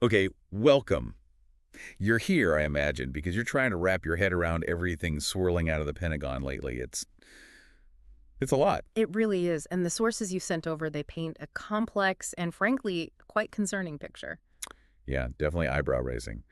Okay, welcome. You're here, I imagine, because you're trying to wrap your head around everything swirling out of the Pentagon lately. It's a lot. It really is, and the sources you sent over, they paint a complex and frankly, quite concerning picture. Yeah, definitely eyebrow raising.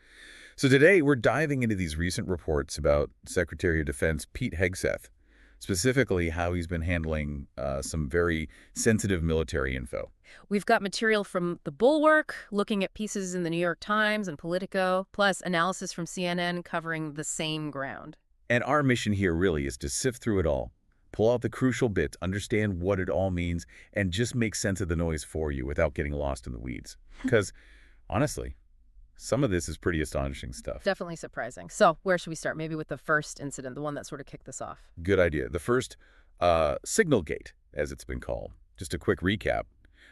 So today we're diving into these recent reports about Secretary of Defense Pete Hegseth, specifically how he's been handling some very sensitive military info. We've got material from The Bulwark, looking at pieces in the New York Times and Politico, plus analysis from CNN covering the same ground. And our mission here really is to sift through it all, pull out the crucial bits, understand what it all means, and just make sense of the noise for you without getting lost in the weeds. Because, honestly, some of this is pretty astonishing stuff. Definitely surprising. So, where should we start? Maybe with the first incident, the one that sort of kicked this off. Good idea. The first, signal gate, as it's been called. Just a quick recap.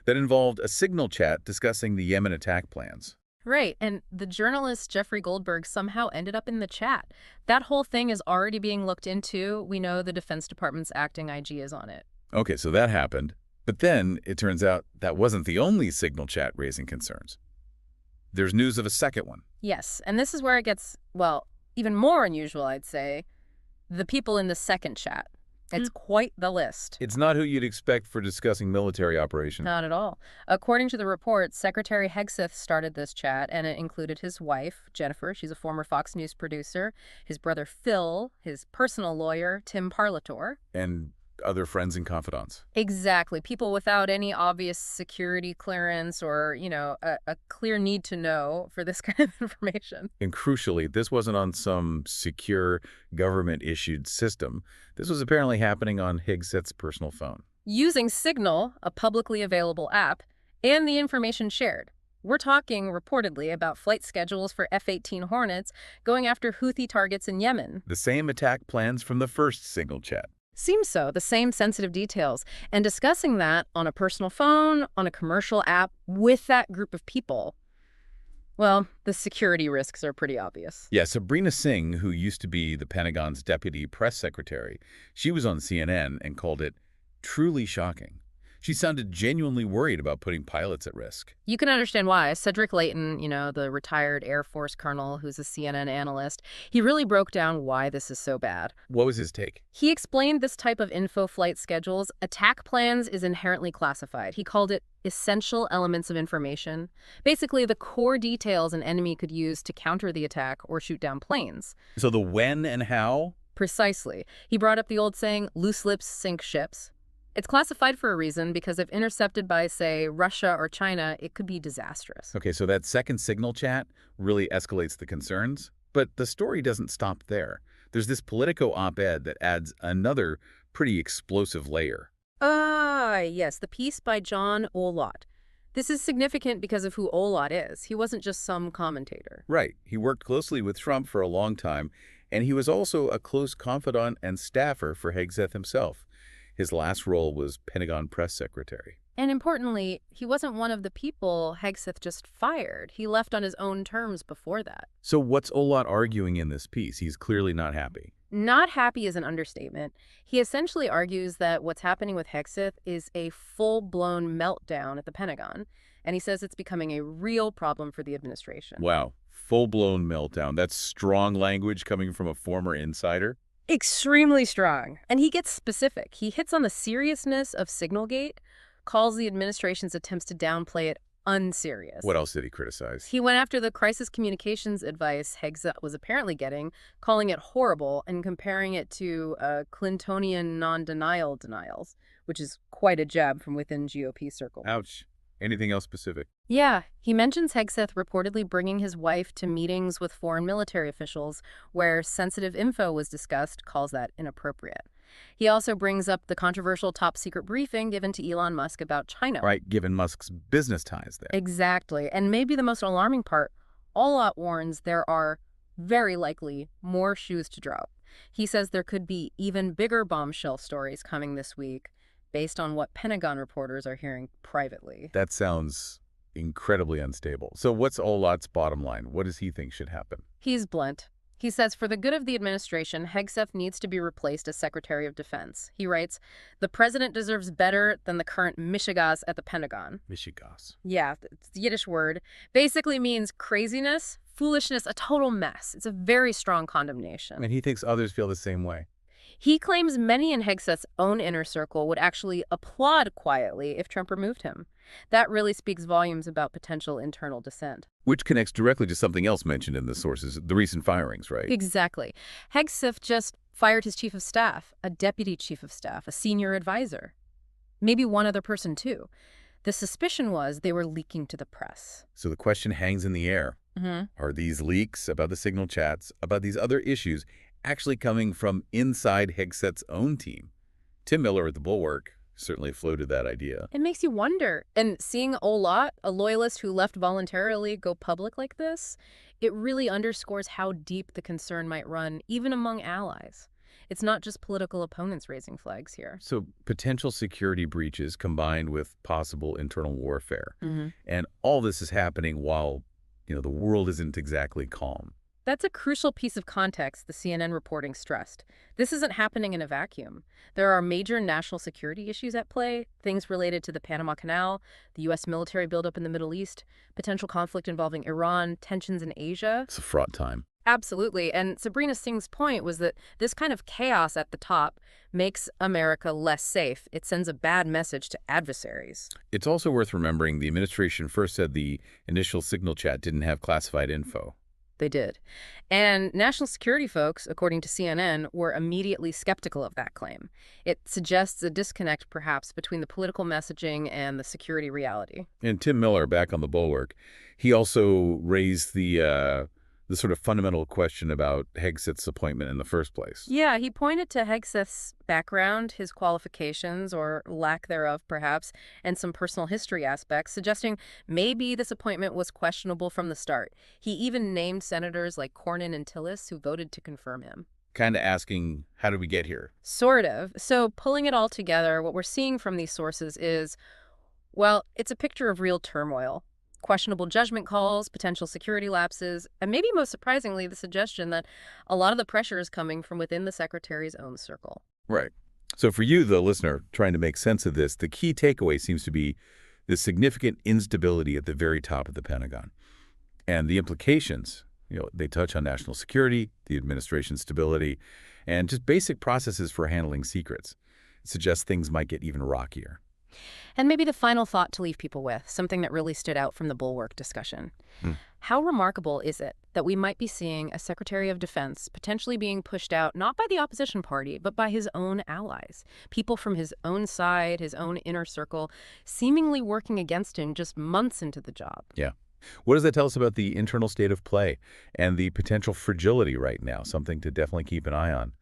That involved a signal chat discussing the Yemen attack plans. Right, and the journalist Jeffrey Goldberg somehow ended up in the chat. That whole thing is already being looked into. We know the Defense Department's acting IG is on it. Okay, so that happened. But then it turns out that wasn't the only signal chat raising concerns. There's news of a second one. Yes, and this is where it gets, well, even more unusual, I'd say. The people in the second chat. It's quite the list. It's not who you'd expect for discussing military operations. Not at all. According to the report, Secretary Hegseth started this chat, and it included his wife, Jennifer. She's a former Fox News producer. His brother, Phil. His personal lawyer, Tim Parlator. And other friends and confidants. Exactly. People without any obvious security clearance or, a clear need to know for this kind of information. And crucially, this wasn't on some secure government-issued system. This was apparently happening on Hegseth's personal phone. Using Signal, a publicly available app, and the information shared. We're talking, reportedly, about flight schedules for F-18 Hornets going after Houthi targets in Yemen. The same attack plans from the first signal chat. Seems so, the same sensitive details. And discussing that on a personal phone, on a commercial app, with that group of people, well, the security risks are pretty obvious. Yeah, Sabrina Singh, who used to be the Pentagon's deputy press secretary, she was on CNN and called it truly shocking. She sounded genuinely worried about putting pilots at risk. You can understand why. Cedric Leighton, the retired Air Force colonel who's a CNN analyst, he really broke down why this is so bad. What was his take? He explained this type of info flight schedules, attack plans is inherently classified. He called it essential elements of information. Basically, the core details an enemy could use to counter the attack or shoot down planes. So the when and how? Precisely. He brought up the old saying, loose lips sink ships. It's classified for a reason because if intercepted by, say, Russia or China, it could be disastrous. Okay, so that second signal chat really escalates the concerns. But the story doesn't stop there. There's this Politico op-ed that adds another pretty explosive layer. Yes, the piece by John Olot. This is significant because of who Olot is. He wasn't just some commentator. Right. He worked closely with Trump for a long time, and he was also a close confidant and staffer for Hegseth himself. His last role was Pentagon press secretary. And importantly, he wasn't one of the people Hegseth just fired. He left on his own terms before that. So what's Olot arguing in this piece? He's clearly not happy. Not happy is an understatement. He essentially argues that what's happening with Hegseth is a full-blown meltdown at the Pentagon, and he says it's becoming a real problem for the administration. Wow. Full-blown meltdown. That's strong language coming from a former insider. Extremely strong. And he gets specific. He hits on the seriousness of Signalgate, calls the administration's attempts to downplay it unserious. What else did he criticize? He went after the crisis communications advice Hegseth was apparently getting, calling it horrible and comparing it to Clintonian non-denial denials, which is quite a jab from within GOP circles. Ouch. Anything else specific? Yeah, he mentions Hegseth reportedly bringing his wife to meetings with foreign military officials where sensitive info was discussed, calls that inappropriate. He also brings up the controversial top-secret briefing given to Elon Musk about China. Right, given Musk's business ties there. Exactly. And maybe the most alarming part, Olot warns there are very likely more shoes to drop. He says there could be even bigger bombshell stories coming this week, based on what Pentagon reporters are hearing privately. That sounds incredibly unstable. So what's Olot's bottom line? What does he think should happen? He's blunt. He says, for the good of the administration, Hegseth needs to be replaced as Secretary of Defense. He writes, the president deserves better than the current mishigas at the Pentagon. Mishigas. Yeah, it's the Yiddish word. Basically means craziness, foolishness, a total mess. It's a very strong condemnation. And he thinks others feel the same way. He claims many in Hegseth's own inner circle would actually applaud quietly if Trump removed him. That really speaks volumes about potential internal dissent. Which connects directly to something else mentioned in the sources, the recent firings, right? Exactly. Hegseth just fired his chief of staff, a deputy chief of staff, a senior advisor. Maybe one other person, too. The suspicion was they were leaking to the press. So the question hangs in the air. Are these leaks about the signal chats, about these other issues, actually coming from inside Hegseth's own team? Tim Miller at the Bulwark certainly floated that idea. It makes you wonder. And seeing Olat, a loyalist who left voluntarily, go public like this, it really underscores how deep the concern might run, even among allies. It's not just political opponents raising flags here. So potential security breaches combined with possible internal warfare. And all this is happening while, the world isn't exactly calm. That's a crucial piece of context the CNN reporting stressed. This isn't happening in a vacuum. There are major national security issues at play, things related to the Panama Canal, the U.S. military buildup in the Middle East, potential conflict involving Iran, tensions in Asia. It's a fraught time. Absolutely. And Sabrina Singh's point was that this kind of chaos at the top makes America less safe. It sends a bad message to adversaries. It's also worth remembering the administration first said the initial signal chat didn't have classified info. They did. And national security folks, according to CNN, were immediately skeptical of that claim. It suggests a disconnect, perhaps, between the political messaging and the security reality. And Tim Miller, back on the Bulwark, he also raised the sort of fundamental question about Hegseth's appointment in the first place. Yeah, he pointed to Hegseth's background, his qualifications, or lack thereof, perhaps, and some personal history aspects, suggesting maybe this appointment was questionable from the start. He even named senators like Cornyn and Tillis who voted to confirm him. Kind of asking, how did we get here? Sort of. So pulling it all together, what we're seeing from these sources is, well, it's a picture of real turmoil. Questionable judgment calls, potential security lapses, and maybe most surprisingly, the suggestion that a lot of the pressure is coming from within the secretary's own circle. Right. So for you, the listener, trying to make sense of this, the key takeaway seems to be the significant instability at the very top of the Pentagon. And the implications, they touch on national security, the administration's stability, and just basic processes for handling secrets. It suggests things might get even rockier. And maybe the final thought to leave people with, something that really stood out from the Bulwark discussion. How remarkable is it that we might be seeing a Secretary of Defense potentially being pushed out not by the opposition party, but by his own allies, people from his own side, his own inner circle, seemingly working against him just months into the job? Yeah. What does that tell us about the internal state of play and the potential fragility right now? Something to definitely keep an eye on.